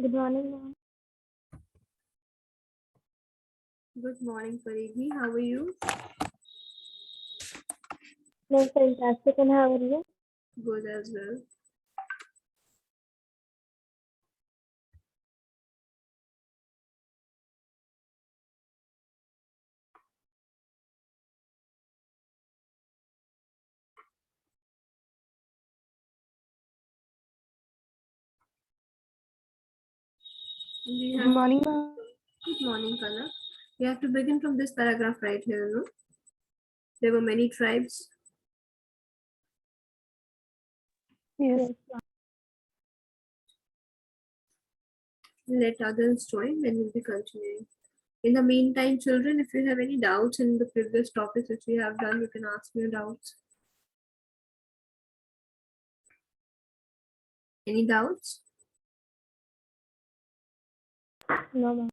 Good morning, ma'am. Good morning, Faridi. How are you? I'm fantastic, and how are you? Good as well. Good morning, ma'am. Good morning, Kana. We have to begin from this paragraph right here, no? There were many tribes. Yes. Let others join, then we'll be continuing. In the meantime, children, if you have any doubts in the previous topics which we have done, you can ask me your doubts. Any doubts? No, ma'am.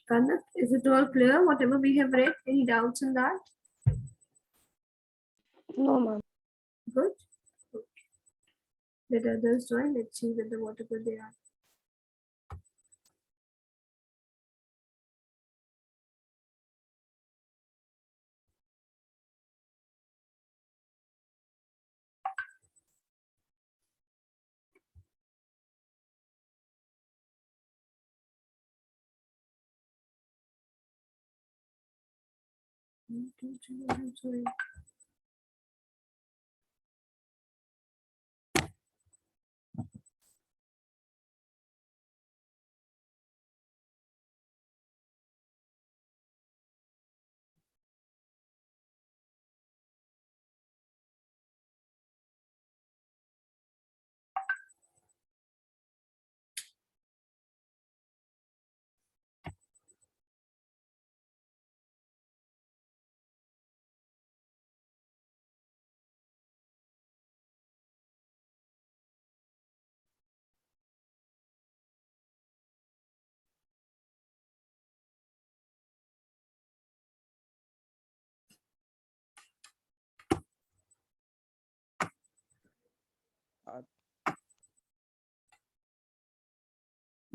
Kana, is it all clear? Whatever we have read, any doubts in that? No, ma'am. Good. Let others join. Let's see whether whatever they are. Sorry.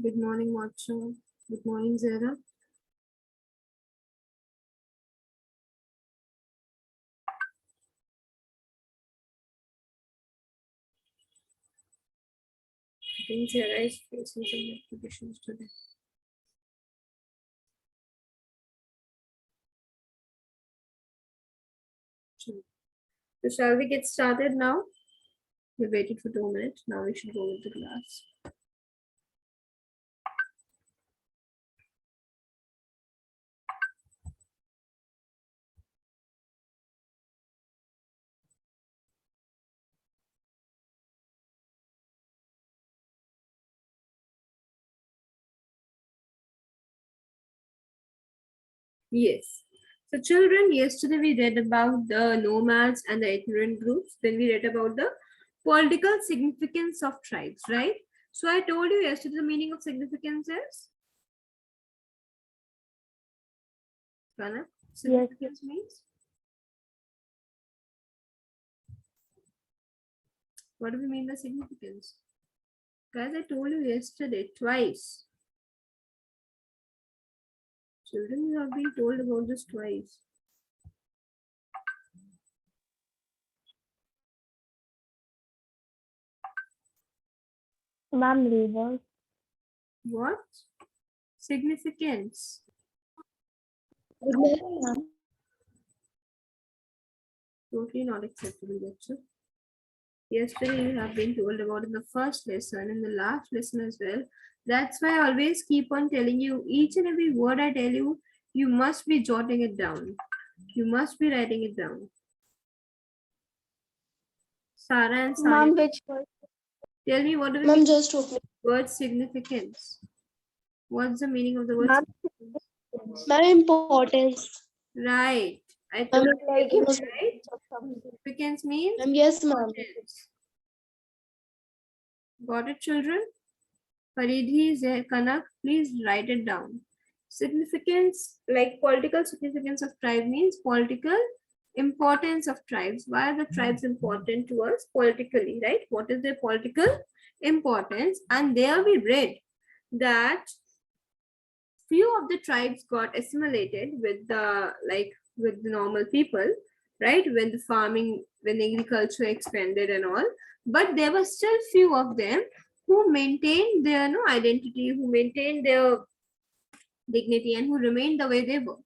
Good morning, Macho. Good morning, Zara. I think Zara is facing some network issues today. So shall we get started now? We waited for 2 minutes. Now we should go with the class. Yes. So children, yesterday we read about the nomads and the itinerant groups. Then we read about the political significance of tribes, right? So I told you yesterday the meaning of significance is? Kana, significance means? What do we mean by significance? Guys, I told you yesterday twice. Children, you have been told about this twice. Ma'am, readers. What? Significance. Good morning, ma'am. Totally not acceptable, lecture. Yesterday you have been told about in the first lesson, in the last lesson as well. That's why I always keep on telling you each and every word I tell you, you must be jotting it down. You must be writing it down. Sarah and Sai, Ma'am, which word? tell me what do we Ma'am, mean just open. word significance? What's the meaning of the word Ma'am, significance? ma'am, importance. Right. I Ma'am, told it's you, like, right? Significance means Ma'am, yes, ma'am. importance. Got it, children? Paridhi, Kanak, please write it down. Significance, like political significance of tribe means political importance of tribes. Why are the tribes important to us politically, right? What is their political importance? And there we read that few of the tribes got assimilated with the normal people, right? When the farming, when agriculture expanded and all, but there were still few of them who maintained their identity, who maintained their dignity, and who remained the way they were.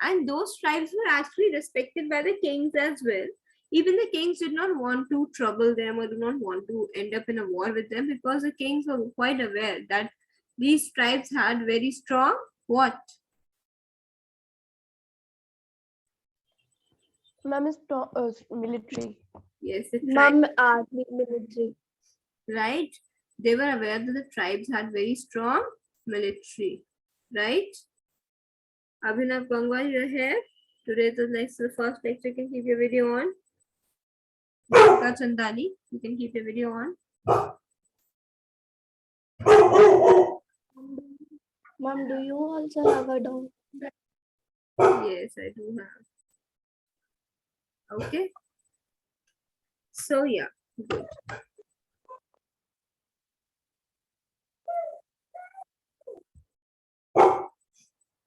And those tribes were actually respected by the kings as well. Even the kings did not want to trouble them or do not want to end up in a war with them, because the kings were quite aware that these tribes had very strong what? Ma'am is military. Yes, the Ma'am, army, military. Right? They were aware that the tribes had very strong military, right? Abhinav Gangwal, you're here. Today the first lecture. You can keep your video on. Deepika Chandani, you can keep your video on. Ma'am, do you also have a dog? Yes, I do have. Okay. So yeah, good.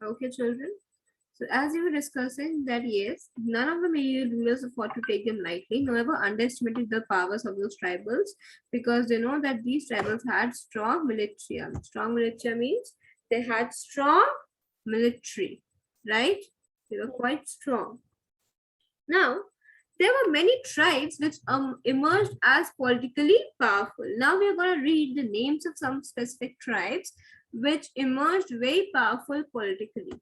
Okay, children. So as you were discussing that yes, none of the male rulers afford to take them lightly, never underestimated the powers of those tribals, because they know that these tribals had strong military. Strong military means they had strong military, right? They were quite strong. Now, there were many tribes which emerged as politically powerful. Now we are going to read the names of some specific tribes which emerged very powerful politically.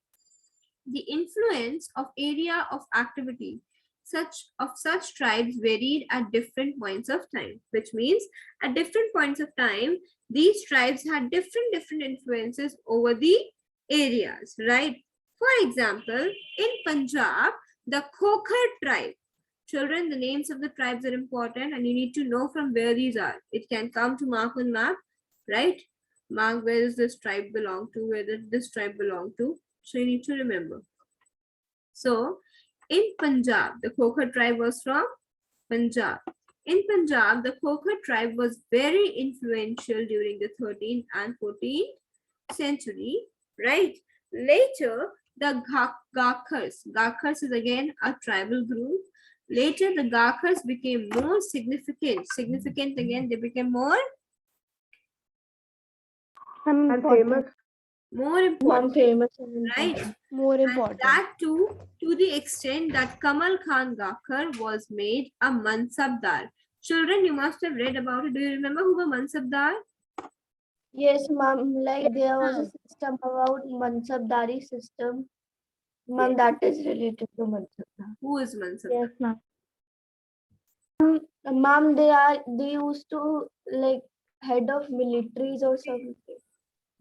The influence of area of activity such tribes varied at different points of time, which means at different points of time, these tribes had different influences over the areas, right? For example, in Punjab, the Khokhar tribe. Children, the names of the tribes are important and you need to know from where these are. It can come to mark on map, right? Mark where does this tribe belong to, where does this tribe belong to. So you need to remember. So in Punjab, the Khokhar tribe was from Punjab. In Punjab, the Khokhar tribe was very influential during the 13th and 14th century, right? Later, the Gakhars is again a tribal group. Later, the Gakhars became more significant. Significant again, they became more Famous. more important, famous right? More important. And that too, to the extent that Kamal Khan Gakhar was made a Mansabdar. Children, you must have read about it. Do you remember who was Mansabdar? Yes, ma'am. Like there was a system about Mansabdari system. Ma'am, that is related to Mansabdar. Who is Mansabdar? Yes, ma'am. Ma'am, they used to like head of militaries or something.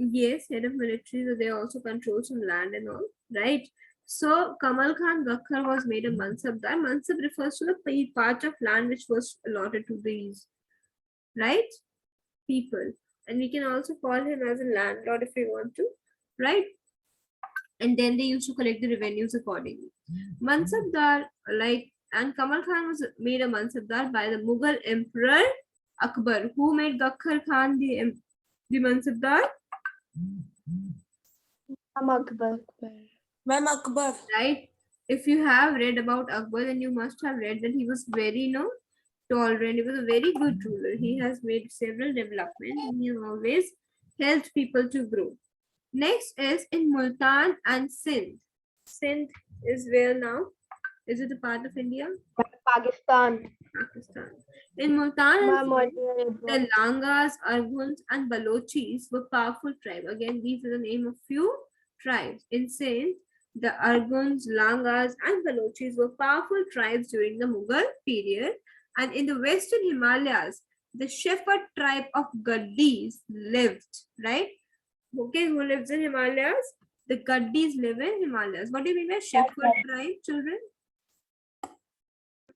Yes, head of military, so they also control some land and all, right? So Kamal Khan Gakhar was made a Mansabdar. Mansab refers to the part of land which was allotted to these, right, people. And we can also call him as a landlord if we want to, right? And then they used to collect the revenues accordingly. Mansabdar, and Kamal Khan was made a Mansabdar by the Mughal Emperor Akbar. Who made Gakhar Khan the Mansabdar? Akbar. Ma'am Akbar. Right? If you have read about Akbar, then you must have read that he was very, tolerant. He was a very good ruler. He has made several developments and he has always helped people to grow. Next is in Multan and Sindh. Sindh is where now? Is it a part of India? Pakistan. Pakistan. In Multan and Ma'am, Sindh, the Langas, Arghuns, and Balochis were powerful tribes. Again, these are the name of few tribes. In Sindh, the Arghuns, Langas, and Balochis were powerful tribes during the Mughal period. And in the western Himalayas, the shepherd tribe of Gaddis lived, right? Okay, who lives in Himalayas? The Gaddis live in Himalayas. What do you mean by shepherd tribe, children?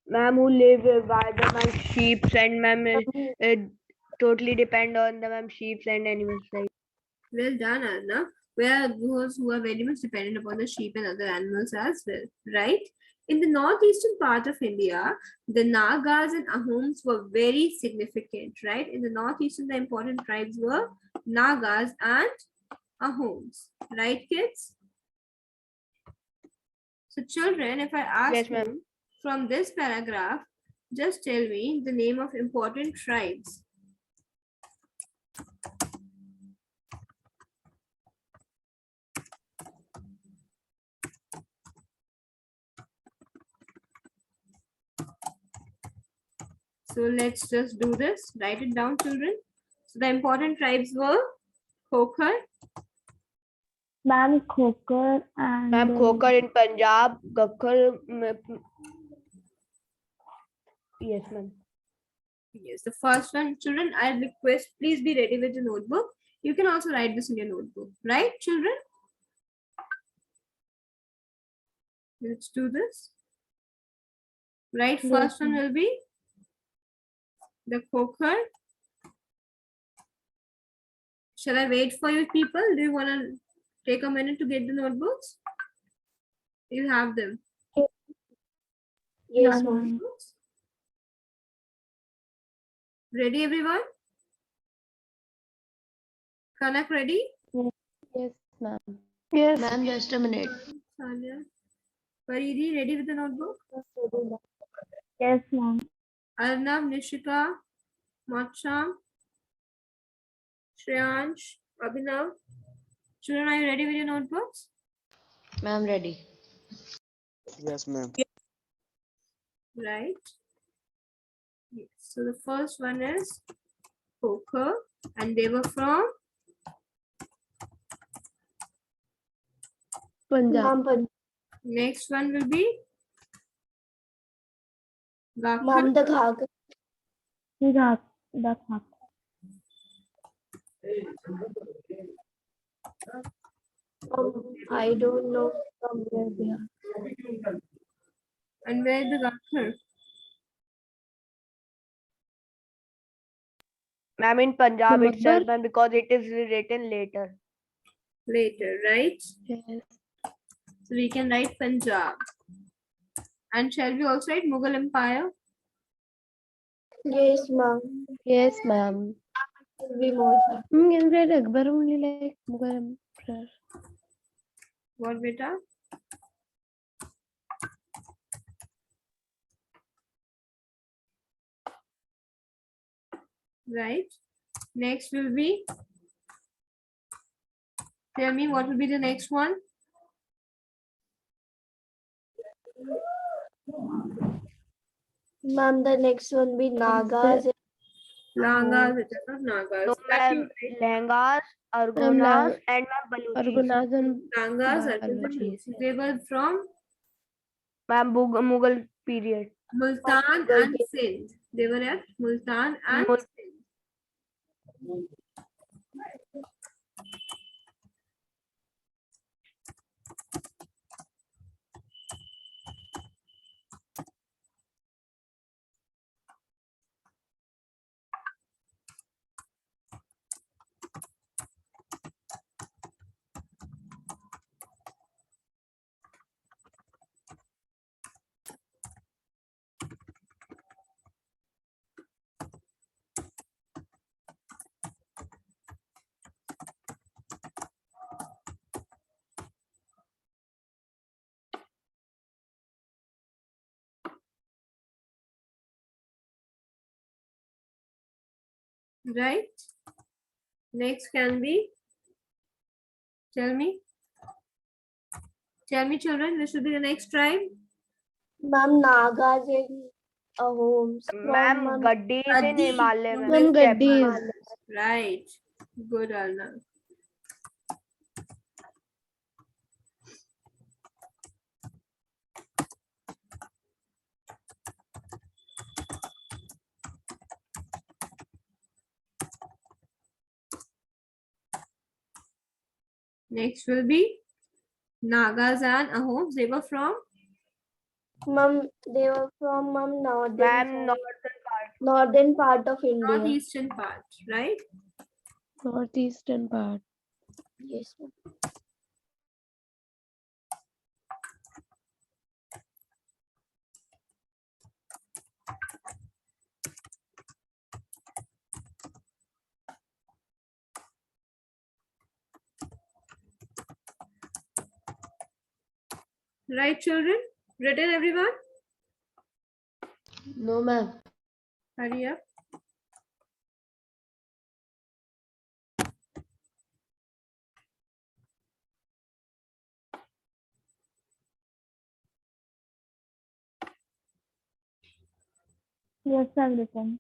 Ma'am, who live by the my sheep and ma'am totally depend on the ma'am sheep and animals like. Well done, Arna. We are those who are very much dependent upon the sheep and other animals as well, right? In the northeastern part of India, the Nagas and Ahoms were very significant, right? In the northeastern, the important tribes were Nagas and Ahoms, right, kids? So, children, if I ask Yes, ma'am. you from this paragraph, just tell me the name of important tribes. So let's just do this. Write it down, children. So the important tribes were Khokhar. Ma'am, Khokhar and Ma'am, Khokhar in Punjab, Gakhar. Yes, ma'am. Yes, the first one, children, I request please be ready with the notebook. You can also write this in your notebook, right, children? Let's do this. Right, first one will be the Khokhar. Shall I wait for you people? Do you want to take a minute to get the notebooks? You have them. Yes, ma'am. ma'am. Ready, everyone? Kanak, ready? Yes, ma'am. Yes. Ma'am, just a minute. Sanya. Faridi, ready with the notebook? Yes, ma'am. Arnab, Nishika, Macham, Shreyansh, Abhinav. Children, are you ready with your notebooks? Ma'am, ready. Yes, ma'am. Right. Yes. So the first one is Khokhar, and they were from Punjab. next one will be Gakhar. Ma'am, the Ghagra. The Khokhar. I don't know from where they are. And where is the Gakhar? Ma'am, in Punjab From itself, Akbar? ma'am, because it is written later. Later, right? Yes. So we can write Punjab. And shall we also write Mughal Empire? Yes, ma'am. Yes, ma'am. Will be more fun. Can read Akbar only like Mughal Emperor. What, beta? Right. Next will be. Tell me what will be the next one? Ma'am, the next one be Nagas. Langas, it is not Nagas. No, ma'am, Langas, Argonas, and ma'am, Baluchis. Langas, Baluchis. they were from Ma'am, Mughal period. Multan Mughal and Sindh. They were at Multan and Mul- Sindh. Right. Next can be. Tell me. Tell me, children, which will be the next tribe? Ma'am, Nagas in homes. Ma'am, Gaddi is in Gaddi. Himalaya. Ma'am, Ma'am, Gaddi is. Right. Good, Arnav. Next will be Nagas and Ahoms. They were from Ma'am, they were from Ma'am northern Ma'am, side. northern part. Northern part of India. Northeastern part, right? Northeastern part. Yes, ma'am. Right, children? Written, everyone? No, ma'am. Hurry up. Yes, I've written.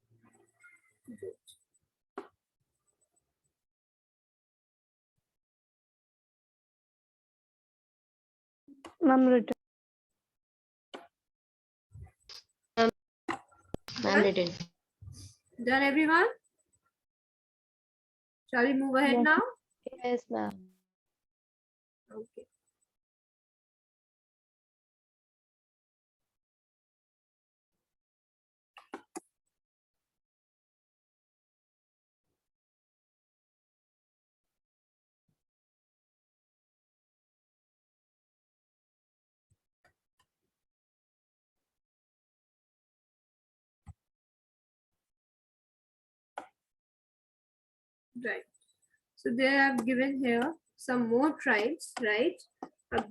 Ma'am written. Ma'am written. Done, everyone? Shall we move ahead Yes. now? Yes, ma'am. Okay. Right. So they have given here some more tribes, right?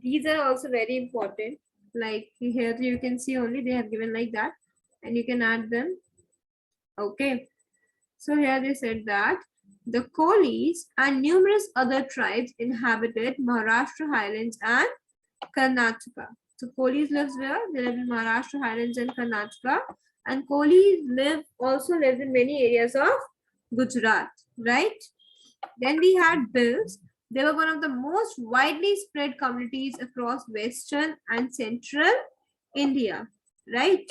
These are also very important. Like here you can see only they have given like that, and you can add them. Okay. So here they said that the Kolis and numerous other tribes inhabited Maharashtra Highlands and Karnataka. So Kolis lives where? They live in Maharashtra Highlands and Karnataka. And Kolis also live in many areas of Gujarat, right? Then we had Bills. They were one of the most widely spread communities across western and central India, right?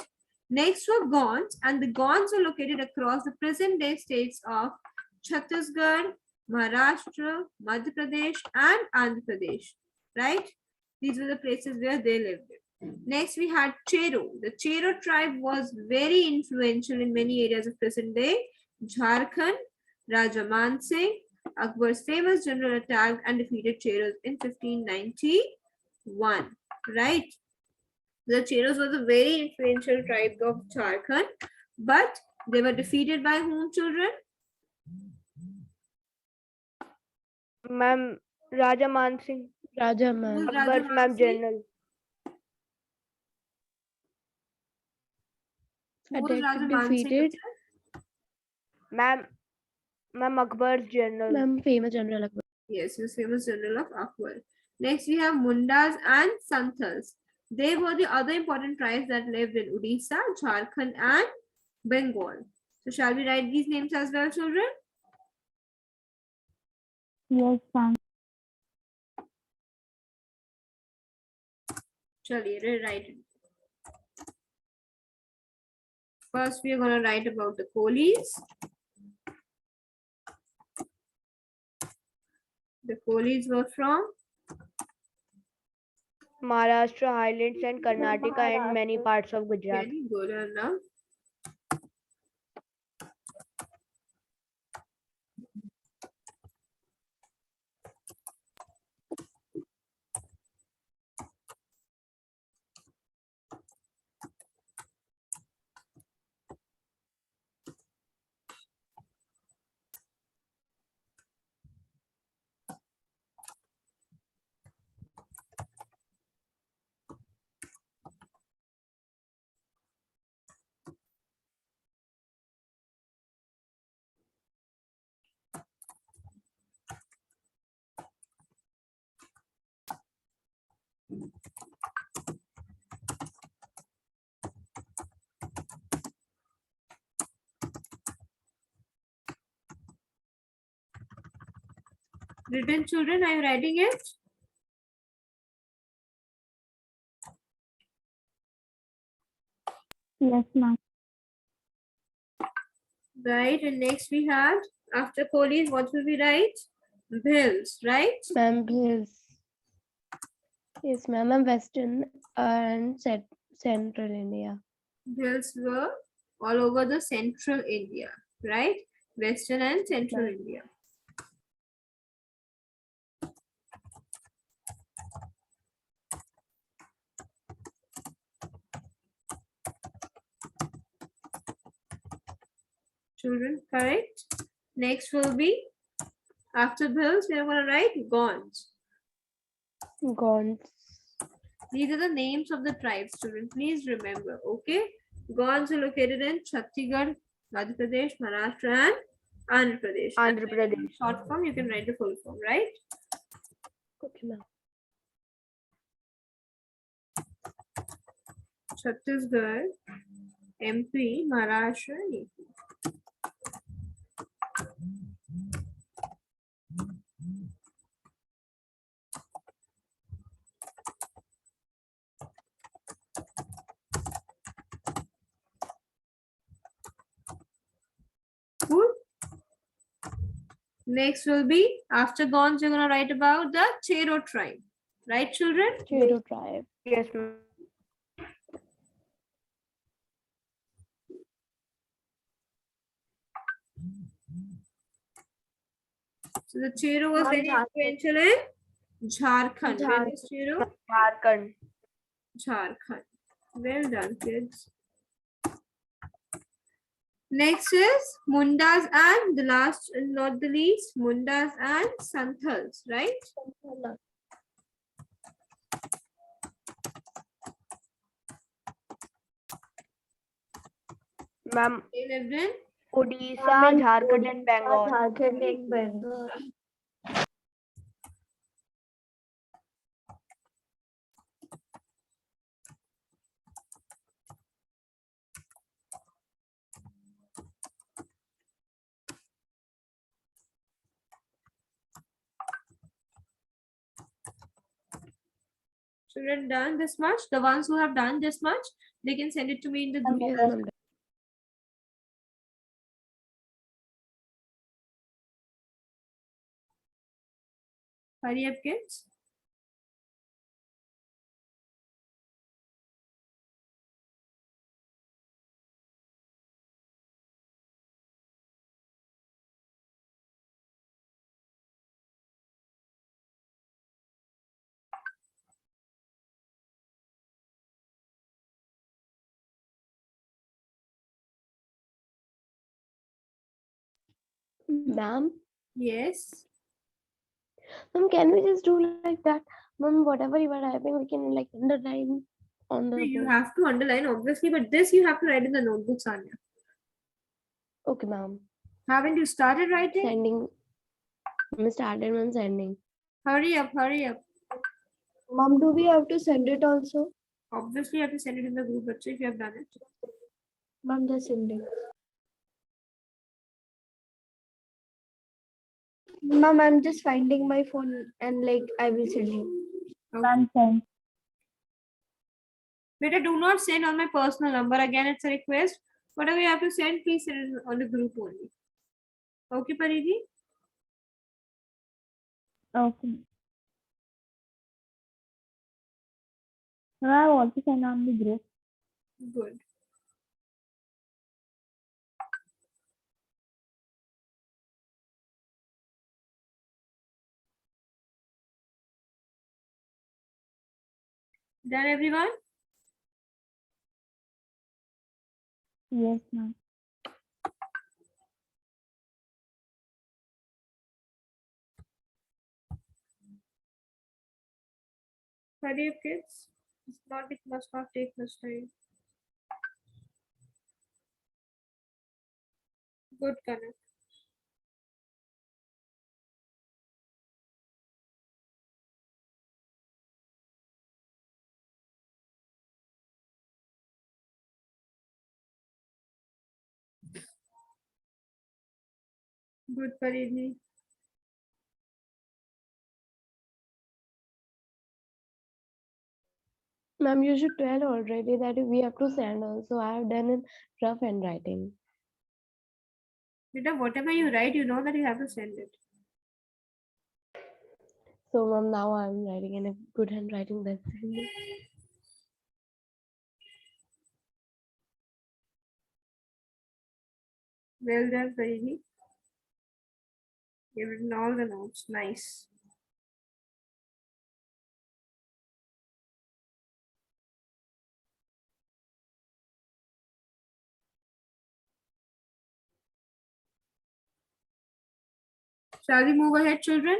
Next were Gonds, and the Gonds were located across the present-day states of Chhattisgarh, Maharashtra, Madhya Pradesh, and Andhra Pradesh, right? These were the places where they lived. Next, we had Chero. The Chero tribe was very influential in many areas of present-day Jharkhand. Raja Man Singh, Akbar's famous general, attacked and defeated Cheras in 1591, right? The Cheras was a very influential tribe of Jharkhand, but they were defeated by whom, children? Ma'am, Raja Man Singh. Raja, ma'am. Who's Raja Akbar's Man ma'am Singh? general. Who was Raja Attacked, Man Singh? defeated. Ma'am Akbar's general. Ma'am, famous general Akbar. Yes, he was famous general of Akbar. Next, we have Mundas and Santhals. They were the other important tribes that lived in Odisha, Jharkhand, and Bengal. So, shall we write these names as well, children? Yes, ma'am. Chaliye, write it. First, we are going to write about the Kolis. The Kolis were from Maharashtra, Highlands and Karnataka and many parts of Gujarat. very good enough. Written, children, are you writing it? Yes, ma'am. Right, and next we had, after Kolis, what will we write? Bhils, right? Ma'am, his. Yes, ma'am. I'm Western and Central India. Bhils were all over the central India, right? Western and central Ma'am. India. Children, correct? Next will be, after bills, we are going to write Gonds. Gone. These are the names of the tribes, children. Please remember, okay? Gonds are located in Chhattisgarh, Madhya Pradesh, Maharashtra, and Andhra Pradesh. Andhra Pradesh. Short form, you can write the full form, right? Okay, ma'am. Chhattisgarh, MP, Maharashtra, and AP. Cool. Next will be, after Gonds, you're going to write about the Chero tribe. Right, children? Chero tribe. Yes, ma'am. So the Chero was Ma'am, very Jharkhand. influential in Jharkhand. Where is Chero? Jharkhand. Jharkhand. Well done, kids. Next is Mundas and the last and not the least, Mundas and Santhals, right? Ma'am, They lived in Odisha, Jharkhand and Bengal. Jharkhand and Bengal. children done this much. The ones who have done this much, they can send it to me in the group. Yes, ma'am. Hurry up, kids. Ma'am, Yes. ma'am, can we just do like that? Ma'am, whatever you are typing, we can like underline on the You board. have to underline, obviously, but this you have to write in the notebooks, Anya. Okay, ma'am. Haven't you started writing? Sending. Ma'am, started, ma'am, sending. Hurry up, hurry up. Mom, do we have to send it also? Obviously, you have to send it in the group, but if you have done it. Mom, just sending. Mom, I'm just finding my phone and like I will send you. Consent. Beta, do not send on my personal number. Again, it's a request. Whatever you have to send, please send it on the group only. Okay, Paridi? Okay. No, I have also sent on the group. Good. Done, everyone? Yes, ma'am. Hurry up, kids. It must not take much time. Good, Kanak. Good, Paridi. Ma'am, you should tell already that we have to send also. I have done in rough handwriting. Beta, whatever you write, you know that you have to send it. So, ma'am, now I'm writing in a good handwriting. That's it. Well done, Faridi. You've written all the notes. Nice. Shall we move ahead, children?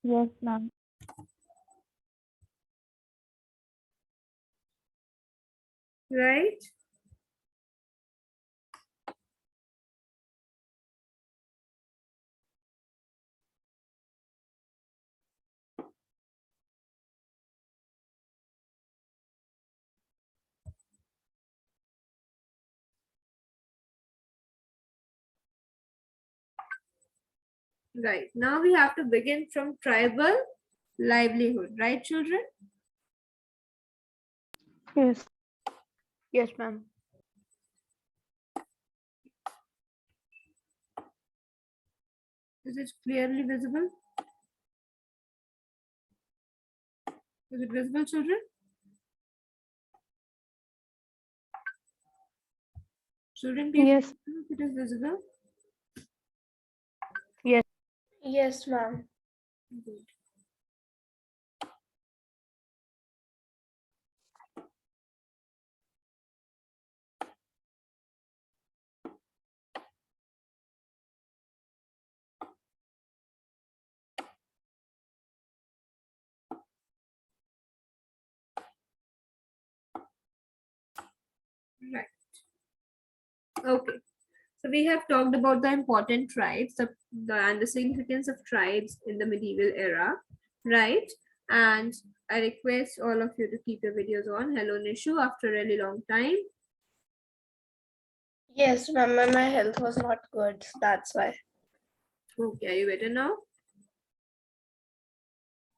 Yes, ma'am. Right? Right. Now we have to begin from tribal livelihood. Right, children? Yes. Yes, ma'am. Is it clearly visible? Is it visible, children? Children, please Yes. if it is visible. Yes, ma'am. Good. Right. Okay. So we have talked about the important tribes, and the significance of tribes in the medieval era, right? And I request all of you to keep your videos on. Hello, Nishu, after a really long time. Yes, ma'am. My health was not good. That's why. Okay, are you better now?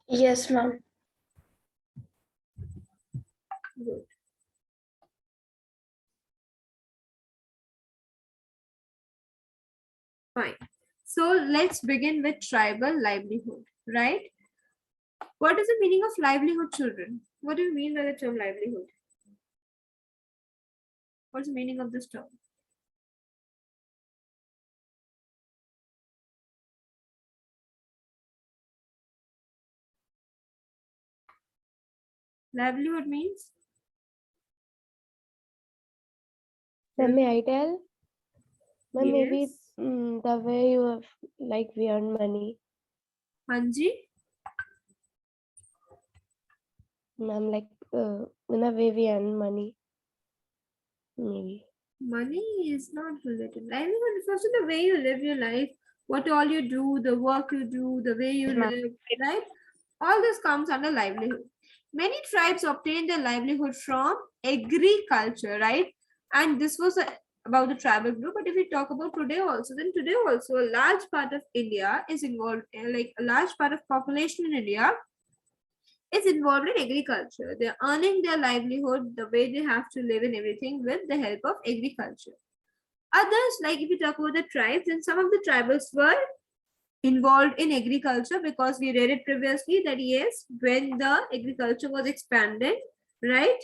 Yes, ma'am. Good. Fine. So let's begin with tribal livelihood, right? What is the meaning of livelihood, children? What do you mean by the term livelihood? What's the meaning of this term? Livelihood means? Ma'am, may I tell? Ma'am, maybe Yes. the way you have, like, we earn money. Hanji? Ma'am, like, in the way we earn money. Maybe. Money is not related. Livelihood refers to the way you live your life, what all you do, the work you do, the way you Yes, ma'am. live, right? All this comes under livelihood. Many tribes obtain their livelihood from agriculture, right? And this was about the tribal group. But if we talk about today also, then today also a large part of India is involved, like a large part of population in India is involved in agriculture. They're earning their livelihood, the way they have to live and everything with the help of agriculture. Others, like if you talk about the tribes, and some of the tribals were involved in agriculture because we read it previously that yes, when the agriculture was expanded, right?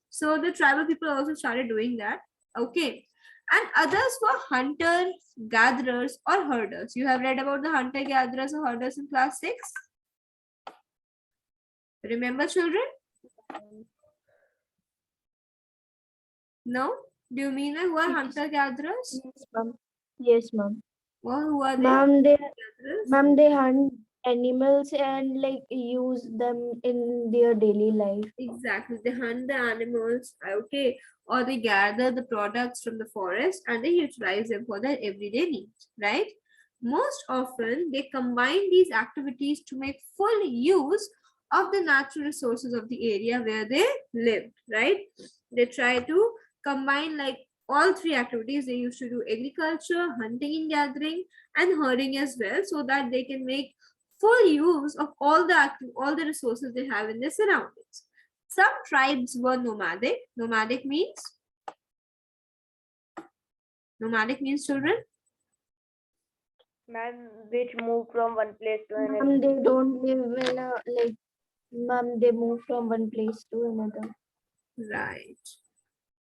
So the tribal people also started doing that. Okay. And others were hunters, gatherers, or herders. You have read about the hunter gatherers or herders in class 6. Remember, children? No? Do you mean like who are hunter gatherers? Yes, ma'am. Yes, ma'am. Well, who are they? Ma'am, Gatherers? they hunt animals and like use them in their daily life. Exactly. They hunt the animals, okay, or they gather the products from the forest and they utilize them for their everyday needs, right? Most often, they combine these activities to make full use of the natural resources of the area where they lived, right? They try to combine like all three activities. They used to do agriculture, hunting and gathering, and herding as well, so that they can make full use of all the resources they have in their surroundings. Some tribes were nomadic. Nomadic means children. Ma'am, which move from one place to another. Ma'am, they don't live in a like Ma'am, they move from one place to another. Right.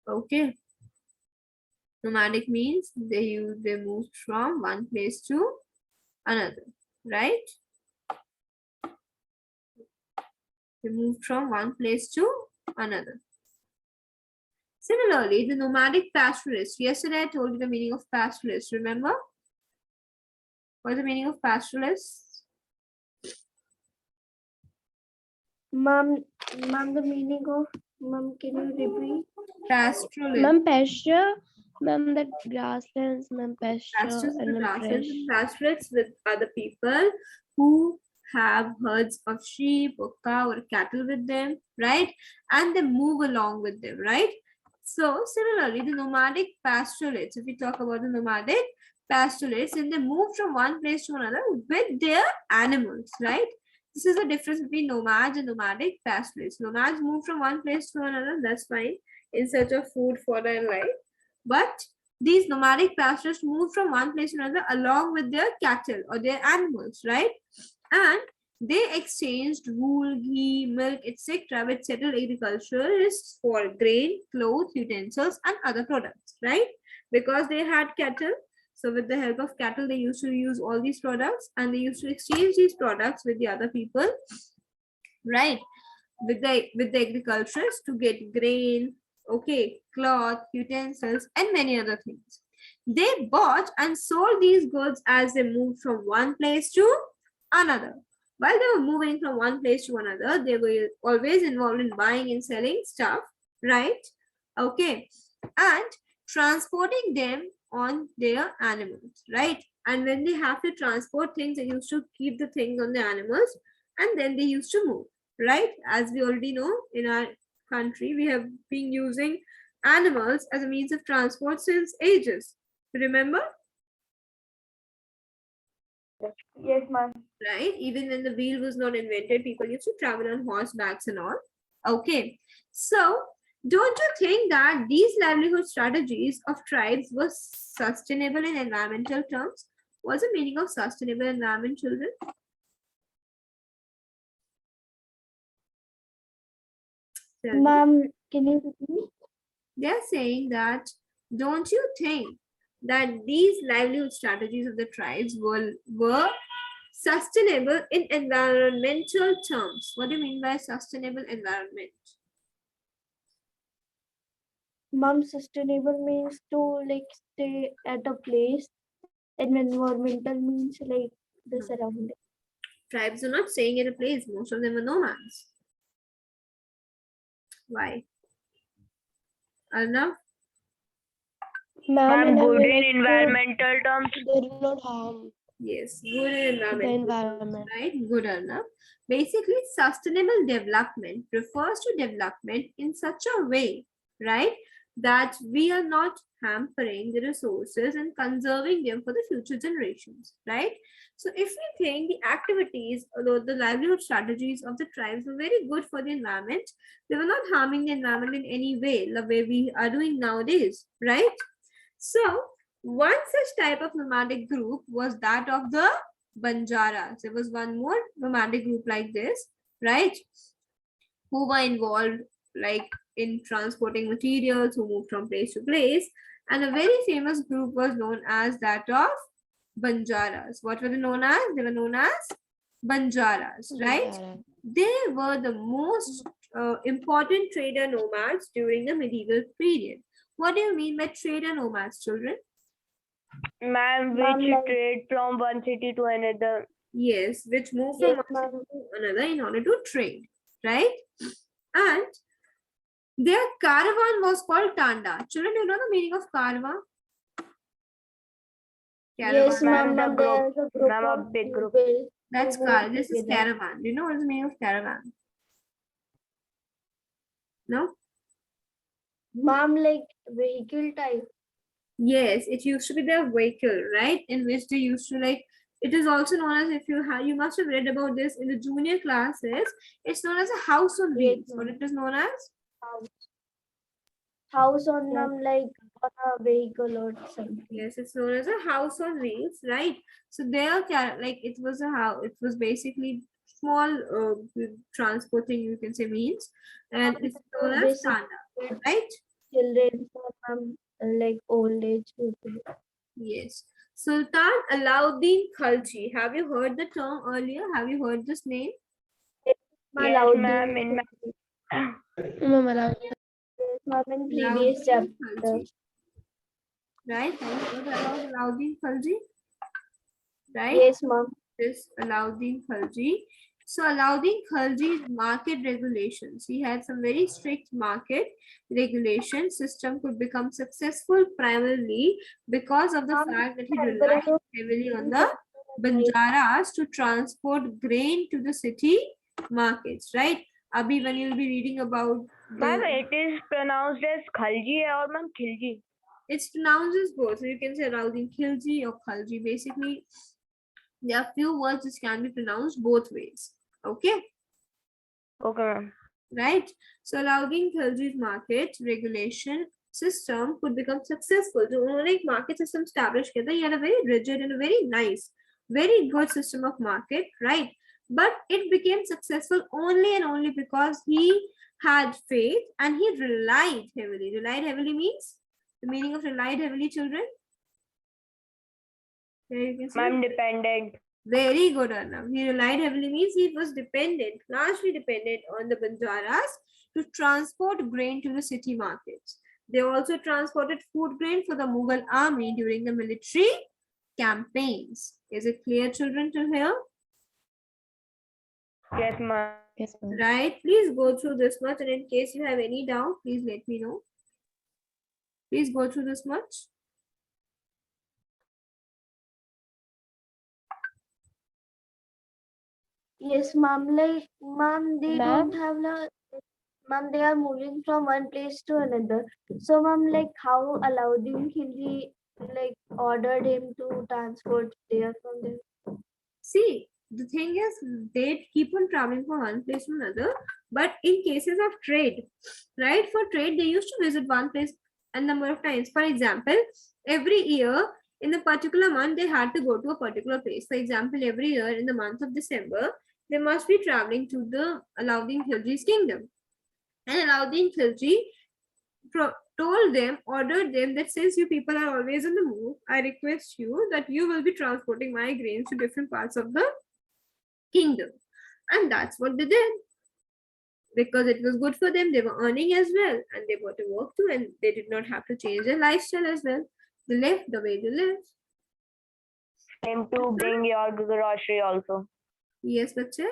Okay. Nomadic means they moved from one place to another. Right? They moved from one place to another. Similarly, the nomadic pastoralist. Yesterday I told you the meaning of pastoralist. Remember? What's the meaning of pastoralist? Ma'am, the meaning of, ma'am, can you repeat? Pastoralist. Ma'am, pasture. Ma'am, that grasslands. Ma'am, pasture Pastors and the then grasslands fresh. and pastoralists with other people who have herds of sheep or cow or cattle with them, right? And they move along with them, right? So similarly, the nomadic pastoralists, if we talk about the nomadic pastoralists, and they move from one place to another with their animals, right? This is the difference between nomads and nomadic pastoralists. Nomads move from one place to another, that's fine, in search of food for their life. But these nomadic pastoralists moved from one place to another along with their cattle or their animals, right? And they exchanged wool, ghee, milk, etc. with settled agriculturists for grain, clothes, utensils, and other products, right? Because they had cattle, so with the help of cattle, they used to use all these products and they used to exchange these products with the other people, right? With the agriculturists to get grain, okay, cloth, utensils, and many other things. They bought and sold these goods as they moved from one place to another. While they were moving from one place to another, they were always involved in buying and selling stuff, right? Okay, and transporting them on their animals, right? And when they have to transport things, they used to keep the things on the animals and then they used to move, right? As we already know, in our country, we have been using animals as a means of transport since ages. Remember? Yes, ma'am. Right? Even when the wheel was not invented, people used to travel on horsebacks and all. Okay. So, don't you think that these livelihood strategies of tribes were sustainable in environmental terms? What's the meaning of sustainable environment, children? Tell me. Ma'am, can you repeat? They're saying that, don't you think that these livelihood strategies of the tribes were sustainable in environmental terms? What do you mean by sustainable environment? Ma'am, sustainable means to like stay at a place, and environmental means like the No. surrounding. Tribes are not staying in a place. Most of them are nomads. Why? Arnav? Ma'am, in good in like, environmental terms. they do not harm Yes, good in the environmental terms, environment. right? Good enough. Basically, sustainable development refers to development in such a way, right, that we are not hampering the resources and conserving them for the future generations, right? So, if we think the activities or the livelihood strategies of the tribes were very good for the environment, they were not harming the environment in any way, the way we are doing nowadays, right? So, one such type of nomadic group was that of the Banjaras. There was one more nomadic group like this, right? Who were involved like in transporting materials, who moved from place to place. And a very famous group was known as that of Banjaras. What were they known as? They were known as Banjaras, right? Banjara. They were the most important trader nomads during the medieval period. What do you mean by trader nomads, children? Ma'am, Ma'am, which like, trade from one city to another. Yes, which move yes, from one ma'am. city to another in order to trade, right? And their caravan was called Tanda. Children, you know the meaning of caravan? Yes, Caravan. Ma'am, ma'am. the group. There's a group Ma'am, a of big group. people That's who move This is together. caravan. Do you know what is the meaning of caravan? No? Ma'am, like vehicle type. Yes, it used to be their vehicle, right? In which they used to like. It is also known as, if you have, you must have read about this in the junior classes. It's known as a house on Yes, wheels. What ma'am. it is known as? House on Yes. like on a vehicle or something. Yes, it's known as a house on wheels, right? So there, like it was a how it was basically small transporting, you can say, means, and it's known as Basic tanda, right? children from like old age people. Yes. Sultan Alauddin Khalji. Have you heard the term earlier? Have you heard this name? Yes, ma'am. Alauddin In Ma'am, allow. ma'am in previous Alauddin chapter. Khalji. Right? Have you heard about Alauddin Khalji? Right? Yes, ma'am. This Alauddin Khalji. So Alauddin Khalji's market regulations. He had some very strict market regulation system could become successful primarily because of the fact that he relied heavily on the Banjaras to transport grain to the city markets, right? Abhi, when you'll be reading about ma'am, the, it is pronounced as Khalji or ma'am Khilji. it's pronounced as both. So you can say Alauddin Khilji or Khalji. Basically, there are few words which can be pronounced both ways. Okay, Okay, ma'am. right? So Alauddin Khilji's market regulation system could become successful. So उन्होंने एक market system establish किया था. He had a very rigid and a very nice, very good system of market, right? But it became successful only and only because he had faith and he relied heavily. Relied heavily means the meaning of relied heavily, children. There you can see. Ma'am, dependent. Very good, Arnav. He relied heavily means he was dependent, largely dependent on the Banjaras to transport grain to the city markets. They also transported food grain for the Mughal army during the military campaigns. Is it clear, children, to hear? Yes, ma'am. Yes, ma'am. Right. Please go through this much, and in case you have any doubt, please let me know. Please go through this much. Yes, ma'am. Like, ma'am, they Ma'am? don't have the. Ma'am, they are moving from one place to another. So, ma'am, like, how Alauddin Khilji like ordered him to transport there from there? See, the thing is, they keep on traveling from one place to another. But in cases of trade, right? For trade, they used to visit one place a number of times. For example, every year in a particular month, they had to go to a particular place. For example, every year in the month of December, they must be traveling to the Alauddin Khilji's kingdom. And Alauddin Khilji told them, ordered them that since you people are always on the move, I request you that you will be transporting my grains to different parts of the kingdom. And that's what they did. Because it was good for them, they were earning as well, and they got to work too, and they did not have to change their lifestyle as well. They lived the way they live. Him to bring your grocery also. Yes, bache?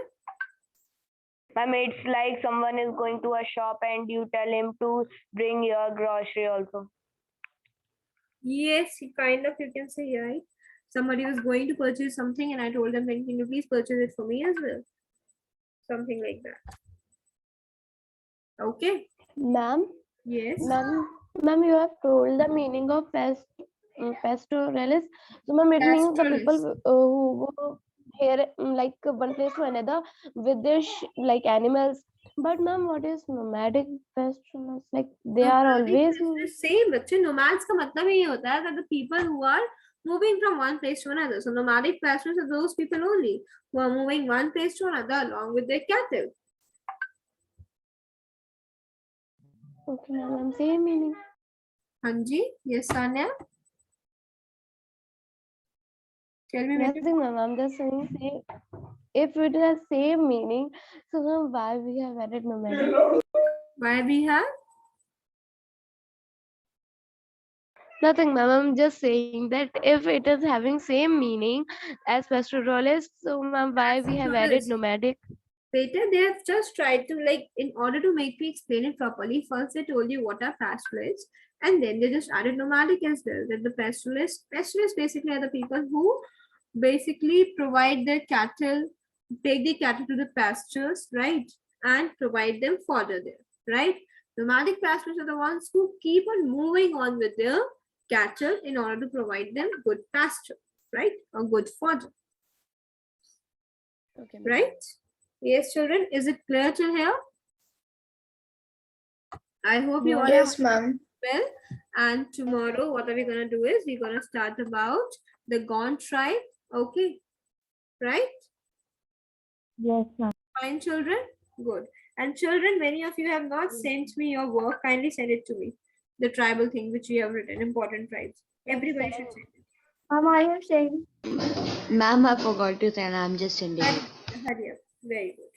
Ma'am, it's like someone is going to a shop and you tell him to bring your grocery also. Yes, kind of, you can say, right? Somebody was going to purchase something, and I told them, can you please purchase it for me as well? Something like that. Okay. Ma'am? Yes. Ma'am, you have told the meaning of pastoralis. So, ma'am, it means the people who go here like one place to another with their like animals. But, ma'am, what is nomadic pastoralists? Like they are always. Same, बच्चे. Nomads का मतलब ये होता है that the people who are moving from one place to another. So nomadic pastoralists are those people only who are moving one place to another along with their cattle. Okay, ma'am, same meaning. Hanji, yes, Sanya. Tell me. Nothing, ma'am. I'm just saying, same. If it has same meaning, so ma'am, why we have added nomadic? Why we have? Nothing, ma'am. I'm just saying that if it is having same meaning as pastoralist, so ma'am, why we have added nomadic? Later, they have just tried to, like, in order to make me explain it properly, first they told you what are pastoralists, and then they just added nomadic as well. That the pastoralists basically are the people who basically provide their cattle, take the cattle to the pastures, right, and provide them fodder there, right? Nomadic pastoralists are the ones who keep on moving on with their cattle in order to provide them good pasture, right, or good fodder. Okay, right? Yes, children, is it clear till here? I hope you all Yes, ma'am. well. And tomorrow, what are we gonna do is we're gonna start about the Gond tribe. Okay, right? Yes, ma'am. Fine, children? Good. And children, many of you have not sent me your work. Kindly send it to me. The tribal thing which we have written, important tribes. Everybody should send it. Mom, are you saying? Ma'am, I forgot to send. I'm just sending it. Hurry up. Very good.